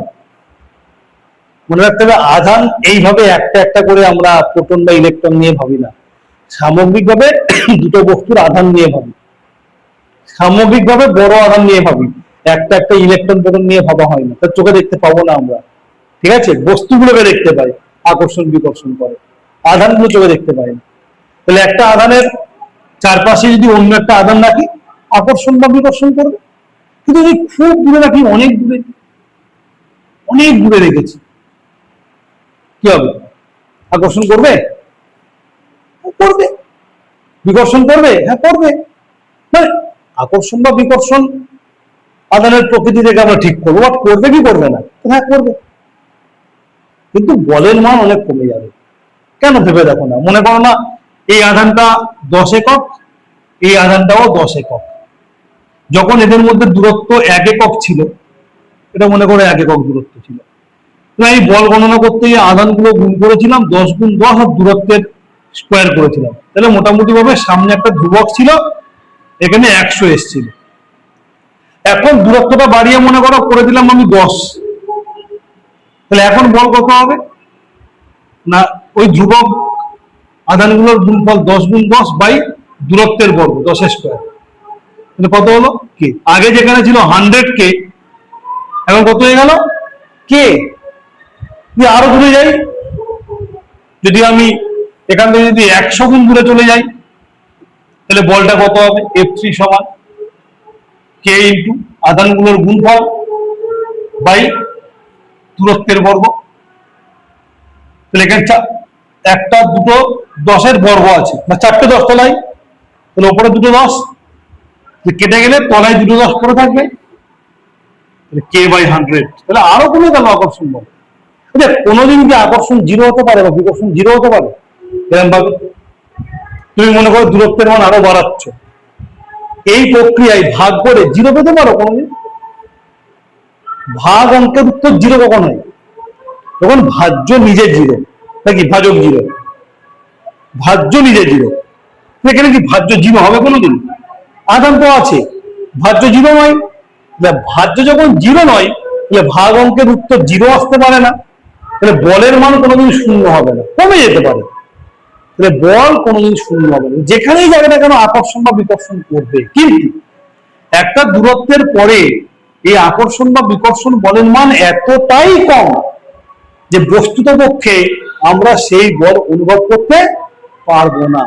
মনে রাখতে হবে, আধান এইভাবে একটা একটা করে আমরা প্রোটন বা ইলেকট্রন নিয়ে ভাবি না, সামগ্রিকভাবে দুটো বস্তুর আধান নিয়ে ভাবি, সামগ্রিকভাবে বড় আধান নিয়ে ভাবি। একটা একটা ইলেকট্রন প্রোটন নিয়ে ভাবা হয় না, তার চোখে দেখতে পাবো না আমরা। ঠিক আছে, বস্তুগুলোকে দেখতে পাই, আকর্ষণ বিকর্ষণ করে, আধানগুলো চোখে দেখতে পাই না। তাহলে একটা আধানের চারপাশে যদি অন্য একটা আধান রাখি, আকর্ষণ বা বিকর্ষণ করবে। কিন্তু যদি খুব দূরে রাখি, অনেক দূরে, অনেক দূরে রেখেছি, কি হবে? আকর্ষণ করবে? করবে। বিকর্ষণ করবে? হ্যাঁ, করবে। মানে আকর্ষণ বা বিকর্ষণ আধানের প্রকৃতি থেকে আমরা ঠিক করবো, বাট করবে কি করবে না? হ্যাঁ, করবে। কিন্তু বলের মান অনেক কমে যাবে। কেন ভেবে দেখো না, মনে করো না এই আধানটা 10 একক, এই আধানটাও 10 একক। যখন এদের মধ্যে দূরত্ব 1 একক ছিল, এটা মনে করো 1 একক দূরত্ব ছিল, এই বল গণনা করতে গিয়ে আধানগুলো গুণ করেছিলাম 10 গুণ 10 আর দূরত্বের স্কোয়ার করেছিলাম। তাহলে মোটামুটি ভাবে সামনে একটা ধ্রুবক ছিল, এখানে 100 এসেছিল। এখন দূরত্বটা বাড়িয়ে মনে করো করে দিলাম আমি 10, তাহলে এখন বল কত হবে না, ওই ধ্রুবক আধানগুলোর গুণফল 10 গুণ 10 বাই দূরত্বের বর্গ, 10 এর স্কোয়ার। তাহলে কত হলো? কে। আগে যেখানে ছিল 100 কে, এখন কত হয়ে গেল? কে। আরো দূরে যাই, যদি আমি এখান থেকে যদি 100 গুণ দূরে চলে যাই, তাহলে বলটা কত হবে? F3 সমান কে ইন্টু আধানগুলোর গুণফল বাই দূরত্বের বর্গ। তাহলে এখানে একটা দুটো 10-এর বর্গ আছে, না 4টে 10 তলায়, তাহলে ওপরে দুটো 10 কেটে গেলে তলায় দুটো 10 পড়ে থাকবে, কে বাই 100। তাহলে আরো কমে গেল আকর্ষণ বল। কোনোদিন কি আকর্ষণ 0 হতে পারে বা বিকর্ষণ 0 হতে পারে? এরকম ভাবে তুমি মনে করো দূরত্বের মান আরো বাড়াচ্ছ, এই প্রক্রিয়ায় ভাগ করে 0 পেতে পারো কোনোদিন? ভাগ অঙ্কের উত্তর 0 কখন হয়? তখন ভাজ্য নিজে 0, নাকি ভাজক 0? ভাজ্য নিজে 0। এখানে কি ভাজ্য 0 হবে কোনোদিন? আধান তো আছে, ভাজ্য 0 নয়। ভাজ্য যখন 0 নয়, ভাগ অঙ্কের উত্তর 0 আসতে পারে না। তাহলে বলের মান কোনোদিন 0 হবে না, কমে যেতে পারে। তাহলে বল কোনোদিন 0 হবে না, যেখানেই যাবে না কেন আকর্ষণ বা বিকর্ষণ করবে। কিন্তু একটা দূরত্বের পরে এই আকর্ষণ বা বিকর্ষণ বলের মান এতটাই কম যে বস্তুত পক্ষে আমরা সেই বল অনুভব করতে পারবো না।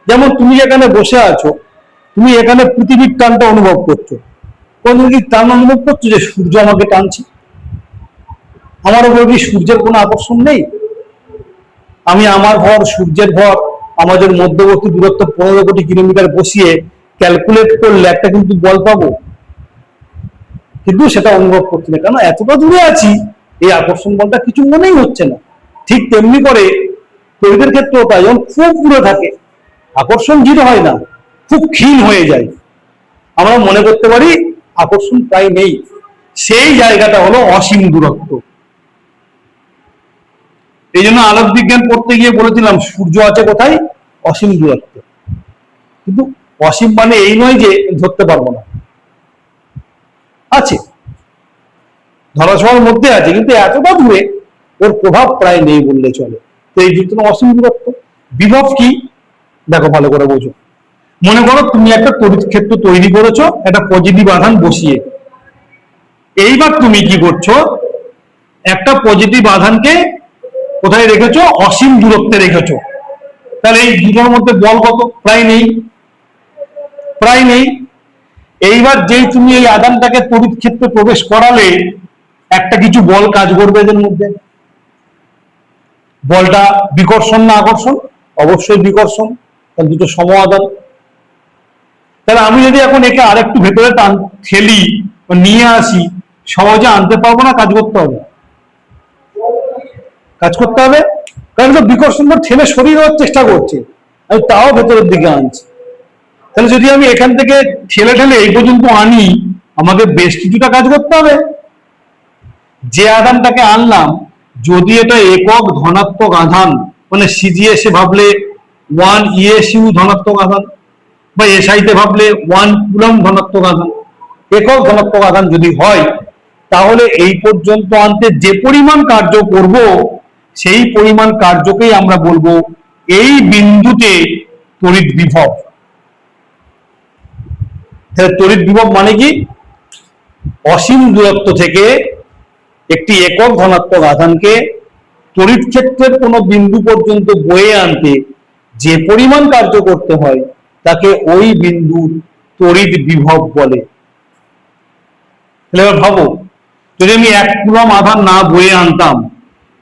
যেমন তুমি এখানে বসে আছো, তুমি এখানে পৃথিবীর টানটা অনুভব করছো, কোনদিন কি টান অনুভব করছো যে সূর্য আমাকে টানছে? আমার উপর কি সূর্যের কোনো আকর্ষণ নেই? আমি আমার ভর, সূর্যের ভর, আমাদের মধ্যবর্তী দূরত্ব 15 কোটি কিলোমিটার বসিয়ে ক্যালকুলেট করলে একটা কিন্তু বল পাবো, কিন্তু সেটা অনুভব করছি না, কারণ এতটা দূরে আছি, এই আকর্ষণ বলটা কিছু মনেই হচ্ছে না। ঠিক তেমনি করে তড়িতের ক্ষেত্রেও তাই, যখন খুব দূরে থাকে আকর্ষণ 0 হয় না, খুব ক্ষীণ হয়ে যায়, আমরা মনে করতে পারি আকর্ষণ প্রায় নেই। সেই জায়গাটা হলো অসীম দূরত্ব। এই জন্য আলোক বিজ্ঞান পড়তে গিয়ে বলেছিলাম সূর্য আছে কোথায়? অসীম দূরত্ব। কিন্তু অসীম মানে এই নয় যে ধরতে পারবো না, আছে, ধরাছোঁয়ার মধ্যে আছে, কিন্তু এতটা দূরে ওর প্রভাব প্রায় নেই বললে চলে। তো এই জন্য অসীম দূরত্ব। বিভব কি দেখো ভালো করে বোঝো। মনে করো তুমি একটা তড়িৎ ক্ষেত্র তৈরি করেছো একটা পজিটিভ আধান বসিয়ে, এইবার তুমি কি করছো, একটা পজিটিভ আধানকে কোথায় রেখেছো? অসীম দূরত্বে রেখেছো। তাহলে এই দুটোর মধ্যে বল কত? প্রায় নেই, প্রায় নেই। এইবার যেই তুমি এই আধানটাকে তড়িৎ ক্ষেত্রে প্রবেশ করালে একটা কিছু বল কাজ করবে এদের মধ্যে। বলটা বিকর্ষণ না আকর্ষণ? অবশ্যই বিকর্ষণ, কারণ দুটো সম আধান। তাহলে আমি যদি এখন একে আরেকটু ভেতরে ঠেলি নিয়ে আসি, সহজে আনতে পারবো না? কাজ করতে হবে, কাজ করতে হবে, কারণ তো বিকর্ষণটা ঠেলে সরিয়ে দেওয়ার চেষ্টা করছে, আমি তাও ভেতরের দিকে আনছি। তাহলে যদি আমি এখান থেকে ঠেলে ঠেলে এই পর্যন্ত আনি, আমাকে বেশ কিছুটা কাজ করতে হবে। যে আধানটাকে আনলাম, যদি এটা একক ধনাত্মক আধান, মানে সিজিএস এ ভাবলে 1 ইএসইউ ধনাত্মক আধান, বা এসআই তে ভাবলে 1 কুলম্ব ধনাত্মক আধান, একক ধনাত্মক আধান যদি হয়, তাহলে এই পর্যন্ত আনতে যে পরিমাণ কার্য করব, সেই পরিমাণ কার্যকেই আমরা বলবো এই বিন্দুতে তড়িৎ বিভব। তড়িৎ বিভব মানে কি? অসীম দূরত্ব থেকে একটি একক ধনাত্মক আধানকে তড়িৎ ক্ষেত্রের কোনো বিন্দু পর্যন্ত বয়ে আনতে যে পরিমাণ কার্য করতে হয়, তাকে ওই বিন্দুর তড়িৎ বিভব বলে। তাহলে এবার ভাবো, যদি আমি 1 কুলম্ব আধান না বয়ে আনতাম,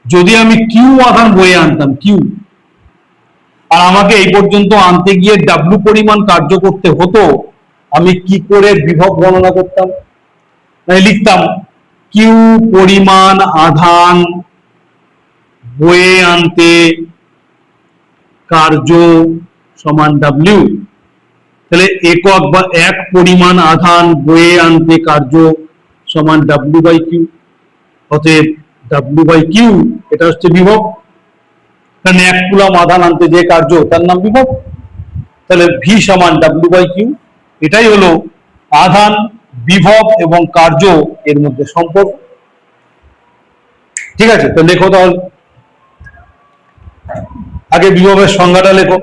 যদি আমি কিউ আধান বয়ে আনতাম, কিউ, আর আমাকে এই পর্যন্ত আনতে গিয়ে ডাব্লু পরিমাণ কার্য করতে হতো, আমি কি করে বিভব গণনা করতাম? মানে লিখতাম কিউ পরিমাণ আধান বয়ে আনতে কার্য সমান ডাব্লিউ। তাহলে একক বা এক পরিমাণ আধান বয়ে আনতে কার্য সমান ডাব্লিউ বাই কিউ। অতএব ডাব্লিউ বাই কিউ এটা হচ্ছে বিভব, কারণ 1 কুলম্ব আধান আনতে যে কার্য, তার নাম বিভব। তাহলে ভি সমান ডাব্লিউ বাই কিউ, এটাই হলো আধান, বিভব এবং কার্য এর মধ্যে সম্পর্ক। ঠিক আছে, তো লেখো তাহলে, আগে বিভবের সংজ্ঞাটা লেখো।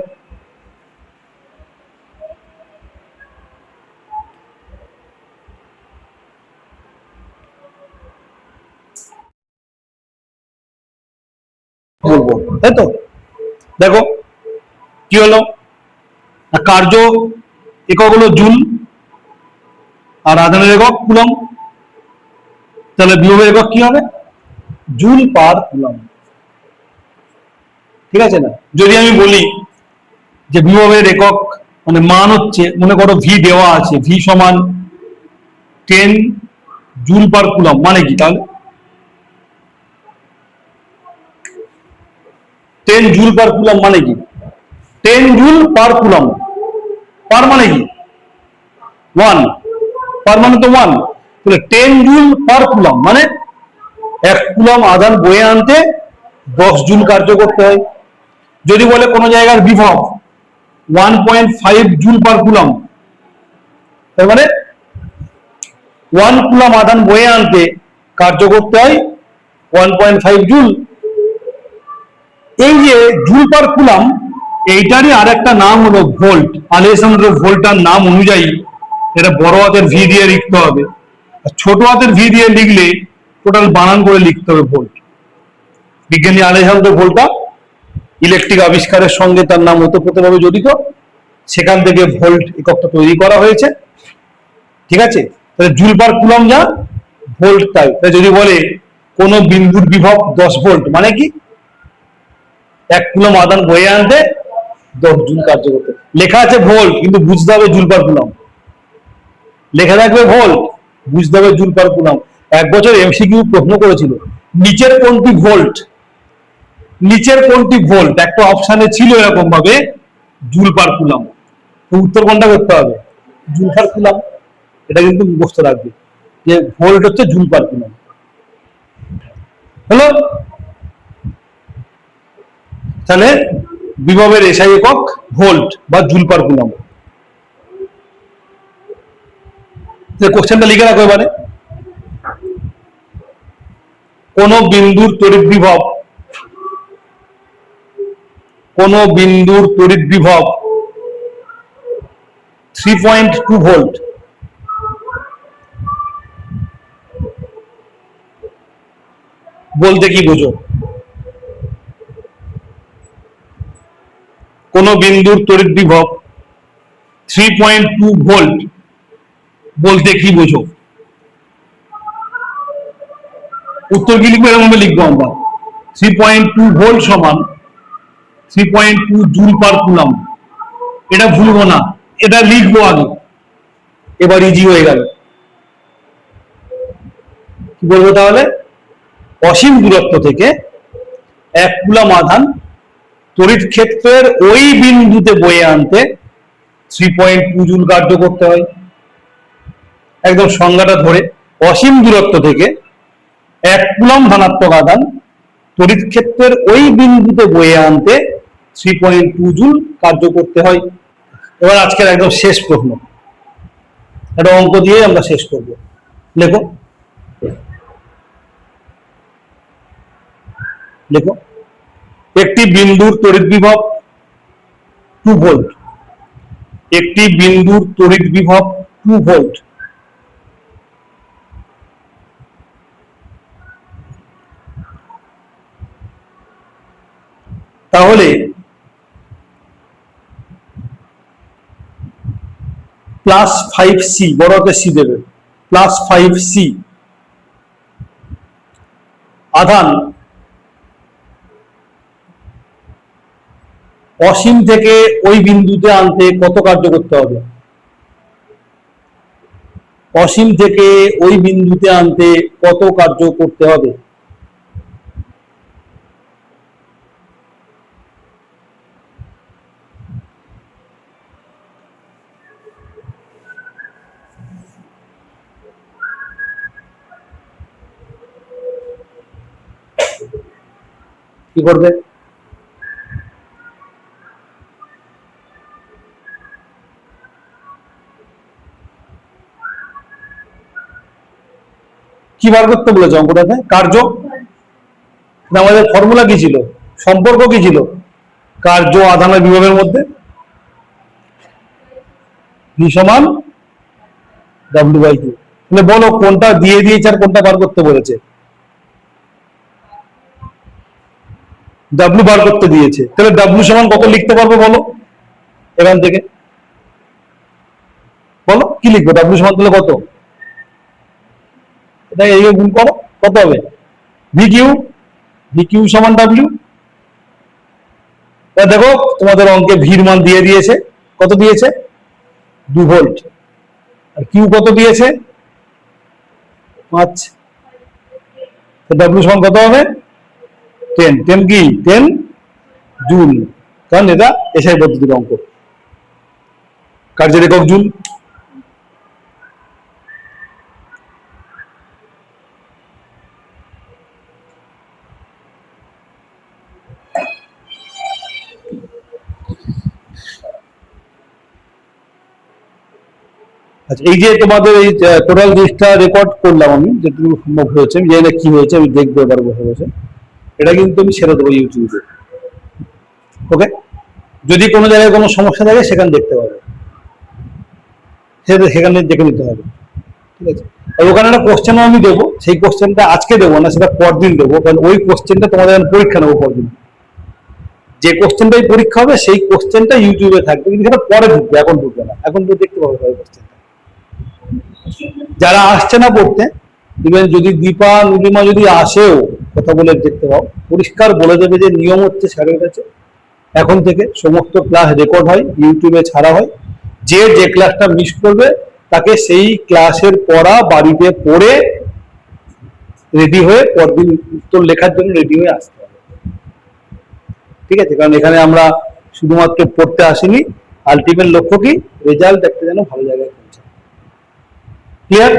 বলবো, তাই তো? দেখো কি হলো, কার্য একক হলো জুল, আর আধানের একক কুলম্ব। তাহলে বিভবের একক কি হবে? Joule per coulomb. ঠিক আছে না? যদি আমি বলি যে বিভবের একক মানে মান হচ্ছে, মনে করো ভি দেওয়া আছে, ভি সমান 10 জুল পার কুলম্ব, মানে কি তাহলে? 10 জুল পার কুলম্ব মানে কি? 10 জুল পার কুলম্ব, পার মানে কি? 1, পার মানে তো 1। তাহলে 10 জুল পার কুলম্ব মানে 1 কুলম্ব আধান বয়ে আনতে 10 জুল কার্য করতে হয়। যদি বলে কোনো জায়গার বিভব 1.5 জুল পার কুলম্ব, তার মানে 1 কুলম্ব আধান বয়ে আনতে কার্য করতে হয় 1.5 জুল। এই যে জুল পার কুলম্ব, এইটারই আর একটা নাম হলো ভোল্ট। আলেসান্দ্রো ভোল্টার নাম অনুযায়ী এটা বড় হাতের ভি দিয়ে লিখতে হবে, আর ছোট হাতের ভি দিয়ে লিখলে টোটাল বানান করে লিখতে হবে ভোল্ট। বিজ্ঞানী আলেসান্দ্রো ভোল্টা ইলেকট্রিক আবিষ্কারের সঙ্গে তার নাম ওতপ্রোতভাবে জড়িত, সেখান থেকে ভোল্ট এককটা তৈরি করা হয়েছে। ঠিক আছে, তাহলে জুল পার কুলম্ব যা, ভোল্ট তাই। তাই যদি বলে কোন বিন্দুর বিভব 10 ভোল্ট, মানে কি? 1 কুলম্ব আধান বয়ে আনতে 10 জুল কার্য করতে। লেখা আছে ভোল্ট, কিন্তু বুঝতে হবে জুল পার কুলম্ব। লেখা থাকবে ভোল্ট, বুঝতে হবে জুল পার কুলম্ব। এক বছর এমসিকিউ প্রশ্ন করেছিল, নিচের কোনটি ভোল্ট, নিচের কোনটি ভোল্ট, একটা অপশানে ছিল এরকম ভাবে জুল পার কুলম্ব। তো উত্তর কোনটা করতে হবে? Joule per coulomb. এটা কিন্তু মুখস্থ রাখবে যে ভোল্ট হচ্ছে জুল পার কুলম্ব। হলো? তাহলে বিভবের এসআই একক ভোল্ট বা জুল পার কুলম্ব। কোশ্চেনটা লিখে রাখো এবারে। কোন বিন্দুর তড়িৎ বিভব, কোন বিন্দুর তড়িৎ বিভব 3.2 ভোল্ট বলতে কি বোঝো? কোন বিন্দুর তড়িৎ বিভব 3.2 ভোল্ট বলতে কি বোঝো? উত্তর কি লিখবো? এরকম লিখবো আমরা 3.2 ভোল্ট সমান 3.2 জুল পার কুলম। এটা ভুলবো না, এটা লিখবো আগে, এবার ইজি হয়ে গেল। কি বলবো তাহলে? অসীম দূরত্ব থেকে 1 কুলম আধান তড়িৎ ক্ষেত্রের ওই বিন্দুতে বয়ে আনতে 3.2 জুল কার্য করতে হয়। একদম সংজ্ঞাটা ধরে, অসীম দূরত্ব থেকে 1 কুলম ধনাত্মক আধান তড়িৎ ক্ষেত্রের ওই বিন্দুতে বয়ে আনতে 3.2 জুল কার্য করতে হয়। এবার আজকের একদম শেষ প্রশ্ন, একটা অঙ্ক দিয়ে আমরা শেষ করব। লেখো লেখো একটি বিন্দুর তড়িৎ বিভব 2 ভোল্ট। একটি বিন্দুর তড়িৎ বিভব 2 ভোল্ট। তাহলে +5C, বড় হাতের সি দেবে, +5C আধান অসীম থেকে ওই বিন্দুতে আনতে কত কার্য করতে হবে? অসীম থেকে ওই বিন্দুতে আনতে কত কার্য করতে হবে? কি করবে? কি বার করতে বলেছে অঙ্কটাতে? কার্য। আমাদের ফর্মুলা কি ছিল? সম্পর্ক কি ছিল? কার্য আধানের বিভবের মধ্যে ভি সমান W/Q। তাহলে বলো কোনটা দিয়ে দিয়েছে আর কোনটা বার করতে বলেছে? W বার করতে দিয়েছে। তাহলে W সমান কত লিখতে পারবো বলো এখান থেকে? বলো কি লিখবো? W সমান তাহলে কত? এটা এই গুণ করো, কত হবে? VQ সমান W। দেখো তোমাদের অঙ্কে ভির মান দিয়ে দিয়েছে, কত দিয়েছে? 2 ভোল্ট। আর কিউ কত দিয়েছে? 5। W সমান কত হবে? 10। 10 কি? 10 জুল, কারণ এটা এসআই পদ্ধতির অঙ্ক। কার্যের একক জুল। আচ্ছা, এই যে তোমাদের এই টোটাল জিনিসটা রেকর্ড করলাম আমি, যেটুকু সম্ভব হয়েছে, আমি জানি না কি হয়েছে, আমি দেখবো এবার বসে বসে। এটা কিন্তু আমি ছেড়ে দেবো ইউটিউবে। ওকে, যদি কোনো জায়গায় কোনো সমস্যা থাকে সেখানে দেখতে পাবে, সেখানে দেখে নিতে হবে। ঠিক আছে, আর ওখানে একটা কোশ্চেনও আমি দেবো, সেই কোশ্চেনটা আজকে দেবো না, সেটা পরদিন দেবো, কারণ ওই কোশ্চেনটা তোমাদের পরীক্ষা নেবো পরদিন। যে কোশ্চেনটাই পরীক্ষা হবে সেই কোশ্চেনটা ইউটিউবে থাকবে, কিন্তু সেটা পরে ঢুকবে, এখন ঢুকবে না। এখন তো দেখতে পাবে ওই কোশ্চেনটা। যারা আসছে না পড়তে, ইভেন যদি দীপা নীলিমা যদি আসেও, কথা বলে দেখতে পাও, পরিষ্কার বলে দেবে যে নিয়ম হচ্ছে স্যারের কাছে এখন থেকে সমস্ত ক্লাস রেকর্ড হয়, ইউটিউবে ছাড়া হয়। যে যে ক্লাসটা মিস করবে তাকে সেই ক্লাসের পড়া বাড়িতে পড়ে রেডি হয়ে পরদিন উত্তর লেখার জন্য রেডি হয়ে আসতে হবে। ঠিক আছে, কারণ এখানে আমরা শুধুমাত্র পড়তে আসিনি, আলটিমেট লক্ষ্য কি? রেজাল্ট একটা যেন ভালো জায়গায় পৌঁছায়। ক্লিয়ার?